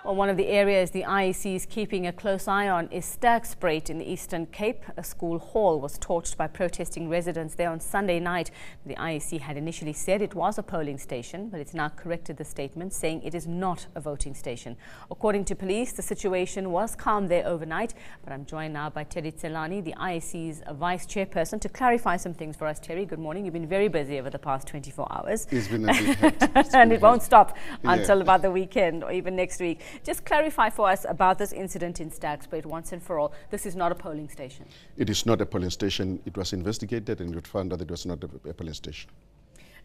Well, one of the areas the IEC is keeping a close eye on is Sterkspruit in the Eastern Cape. A school hall was torched by protesting residents there on Sunday night. The IEC had initially said it was a polling station, but it's now corrected the statement, saying it is not a voting station. According to police, the situation was calm there overnight, but I'm joined now by Terry Tselane, the IEC's vice-chairperson, to clarify some things for us. Terry, good morning. You've been very busy over the past 24 hours. It's been a bit hectic. And it won't stop until about the weekend or even next week. Just clarify for us about this incident in Sterkspruit once and for all. This is not a polling station. It is not a polling station. It was investigated and it found that it was not a polling station.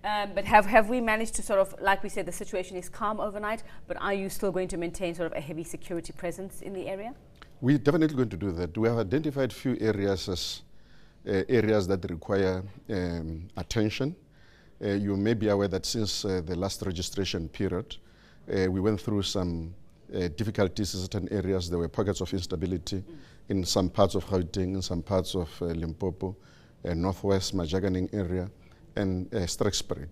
But have we managed to sort of, like we said, the situation is calm overnight, but are you still going to maintain sort of a heavy security presence in the area? We're definitely going to do that. We have identified few areas as areas that require attention. You may be aware that since the last registration period, we went through some difficulties in certain areas. There were pockets of instability in some parts of Gauteng, in some parts of Limpopo, Northwest Majaganing area, and Sterkspruit.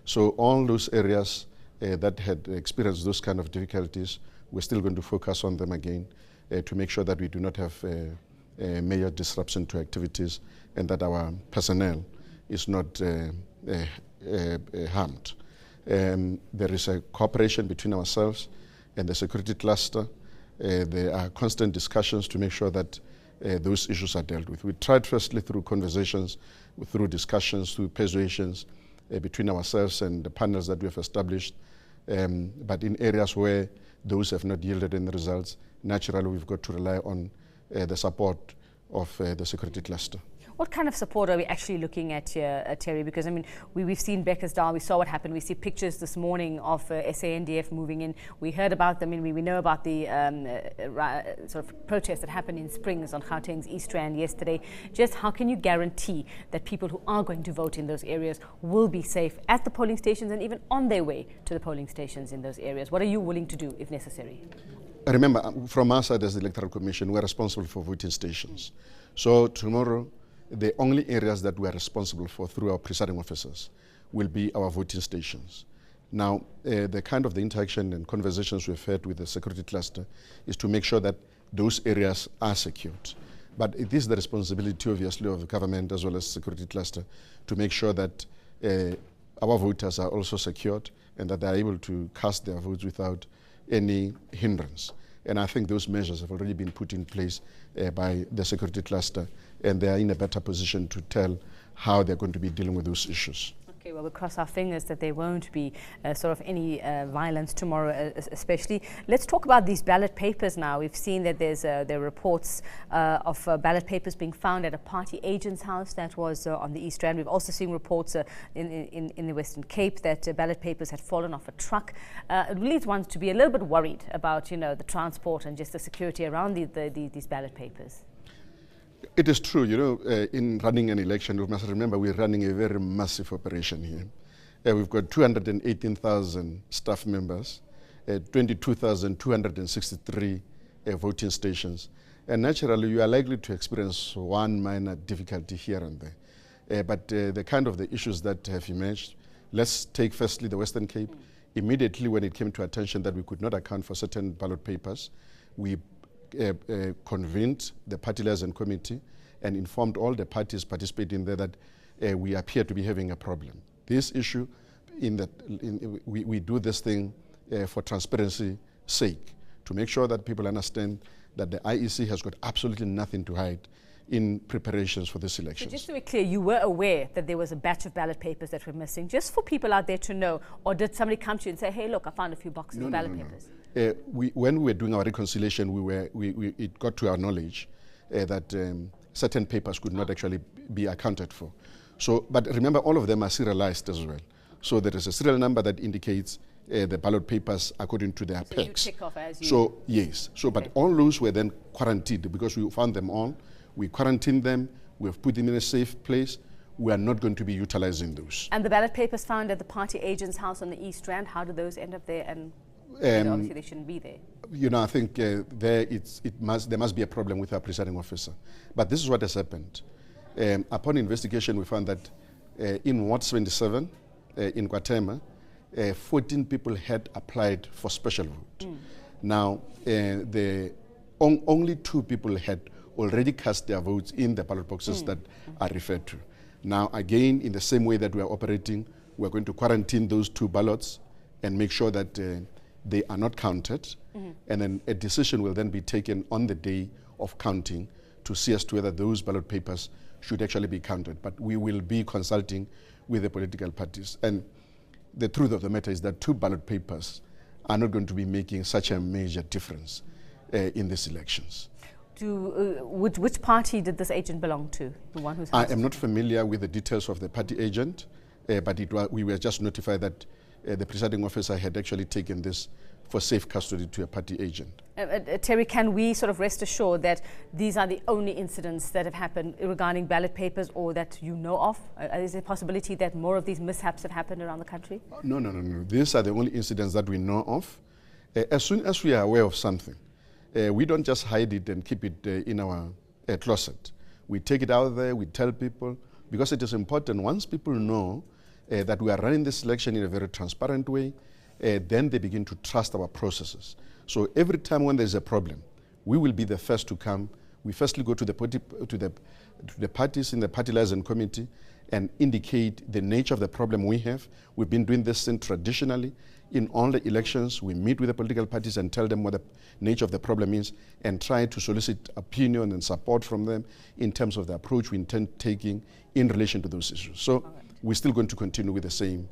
So all those areas that had experienced those kind of difficulties, we're still going to focus on them again to make sure that we do not have a major disruption to activities and that our personnel is not harmed. There is a cooperation between ourselves and the security cluster. There are constant discussions to make sure that those issues are dealt with. We tried firstly through conversations, through discussions, through persuasions between ourselves and the panels that we have established. But in areas where those have not yielded any results, naturally we've got to rely on the support of the security cluster. What kind of support are we actually looking at here, Terry? Because, I mean, we've seen Beckersdale, we saw what happened. We see pictures this morning of SANDF moving in. We heard about them, and we know about the sort of protests that happened in Springs on Gauteng's East Rand yesterday. Just how can you guarantee that people who are going to vote in those areas will be safe at the polling stations and even on their way to the polling stations in those areas? What are you willing to do if necessary? Remember, from our side as the Electoral Commission, we're responsible for voting stations. So tomorrow, the only areas that we are responsible for through our presiding officers will be our voting stations. Now, the kind of the interaction and conversations we've had with the security cluster is to make sure that those areas are secured. But it is the responsibility, obviously, of the government as well as security cluster to make sure that our voters are also secured and that they are able to cast their votes without any hindrance. And I think those measures have already been put in place by the security cluster, and they are in a better position to tell how they're going to be dealing with those issues. Okay, well, we'll cross our fingers that there won't be sort of any violence tomorrow, especially. Let's talk about these ballot papers now. We've seen that there are reports of ballot papers being found at a party agent's house that was on the East Rand. We've also seen reports in the Western Cape that ballot papers had fallen off a truck. It leads one to be a little bit worried about, you know, the transport and just the security around these ballot papers. It is true, you know, in running an election, we must remember we're running a very massive operation here. We've got 218,000 staff members, 22,263 voting stations. And naturally, you are likely to experience one minor difficulty here and there. But the kind of the issues that have emerged, let's take firstly the Western Cape. Immediately when it came to attention that we could not account for certain ballot papers, we convened the party liaison committee and informed all the parties participating there that we appear to be having a problem. This issue, we do this thing for transparency sake, to make sure that people understand that the IEC has got absolutely nothing to hide in preparations for this election. So just to be clear, you were aware that there was a batch of ballot papers that were missing, just for people out there to know, or did somebody come to you and say, hey, look, I found a few boxes of ballot papers? When we were doing our reconciliation, it got to our knowledge that certain papers could not actually be accounted for. So, but remember, all of them are serialized as well. So there is a serial number that indicates the ballot papers according to their so pegs. You tick off as you... So yes. So, okay. But all those were then quarantined because we found them all. We quarantined them. We have put them in a safe place. We are not going to be utilizing those. And the ballot papers found at the party agent's house on the East Rand, how did those end up there? And obviously they shouldn't be there. You know, I think there must be a problem with our presiding officer. But this is what has happened. Upon investigation, we found that in Ward 77 in Kwatema, 14 people had applied for special vote. Now, only 2 people had already cast their votes in the ballot boxes that are referred to. Now, again, in the same way that we are operating, we are going to quarantine those 2 ballots and make sure that they are not counted. And then a decision will then be taken on the day of counting to see as to whether those ballot papers should actually be counted. But we will be consulting with the political parties. And the truth of the matter is that 2 ballot papers are not going to be making such a major difference in these elections. Which party did this agent belong to? The one who's I am not familiar with the details of the party agent, but we were just notified that the presiding officer had actually taken this for safe custody to a party agent. Terry, can we sort of rest assured that these are the only incidents that have happened regarding ballot papers or that you know of? Is there a possibility that more of these mishaps have happened around the country? No. These are the only incidents that we know of. As soon as we are aware of something, we don't just hide it and keep it in our closet. We take it out there, we tell people, because it is important. Once people know that we are running this election in a very transparent way, then they begin to trust our processes. So every time when there's a problem, we will be the first to come. We firstly go to the parties in the party liaison committee and indicate the nature of the problem we have. We've been doing this since traditionally. In all the elections, we meet with the political parties and tell them what the nature of the problem is and try to solicit opinion and support from them in terms of the approach we intend taking in relation to those issues. So we're still going to continue with the same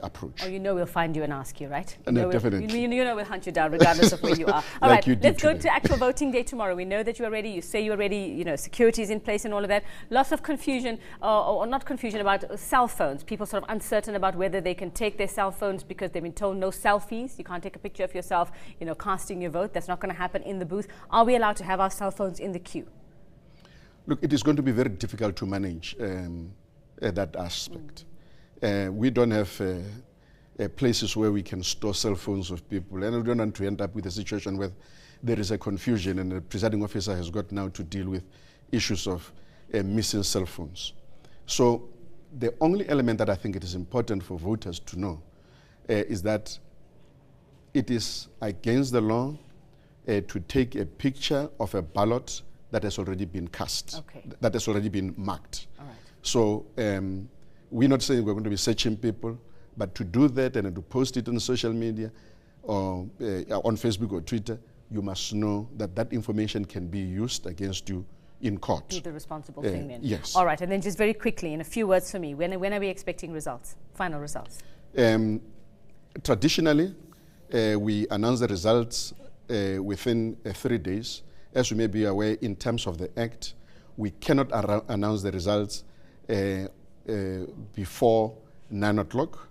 approach. Oh, you know we'll find you and ask you, right? Definitely. You know we'll hunt you down regardless of where you are. All right, let's go to actual voting day tomorrow. We know that you are ready. You say you are ready. You know, security is in place and all of that. Lots of confusion, or not confusion, about cell phones. People sort of uncertain about whether they can take their cell phones because they've been told no selfies. You can't take a picture of yourself, you know, casting your vote. That's not going to happen in the booth. Are we allowed to have our cell phones in the queue? Look, it is going to be very difficult to manage that aspect. We don't have places where we can store cell phones of people, and we don't want to end up with a situation where there is a confusion and the presiding officer has got now to deal with issues of missing cell phones. So the only element that I think it is important for voters to know is that it is against the law to take a picture of a ballot that has already been cast, that has already been marked. All right. So we're not saying we're going to be searching people, but to do that and to post it on social media or on Facebook or Twitter, you must know that that information can be used against you in court. Do the responsible thing then. Yes. All right, and then just very quickly, in a few words for me, when are we expecting results, final results? Traditionally, we announce the results within 3 days. As you may be aware, in terms of the Act, we cannot announce the results before 9 o'clock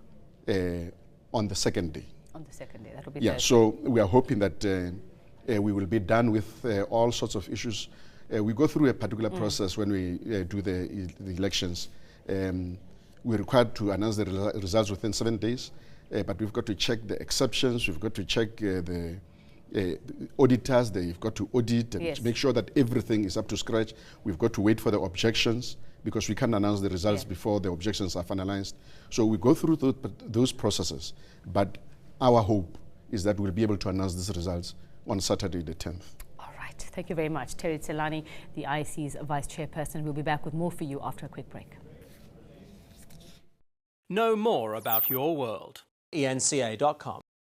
on the second day. On the second day, that will be Thursday. So we are hoping that we will be done with all sorts of issues. We go through a particular process when we do the elections. We're required to announce the results within 7 days, but we've got to check the exceptions, we've got to check the auditors, they've got to audit and to make sure that everything is up to scratch. We've got to wait for the objections, because we can't announce the results before the objections are finalized. So we go through those processes, but our hope is that we'll be able to announce these results on Saturday the 10th. All right, thank you very much. Terry Tselane, the IEC's vice-chairperson. We'll be back with more for you after a quick break. Know more about your world. ENCA.com.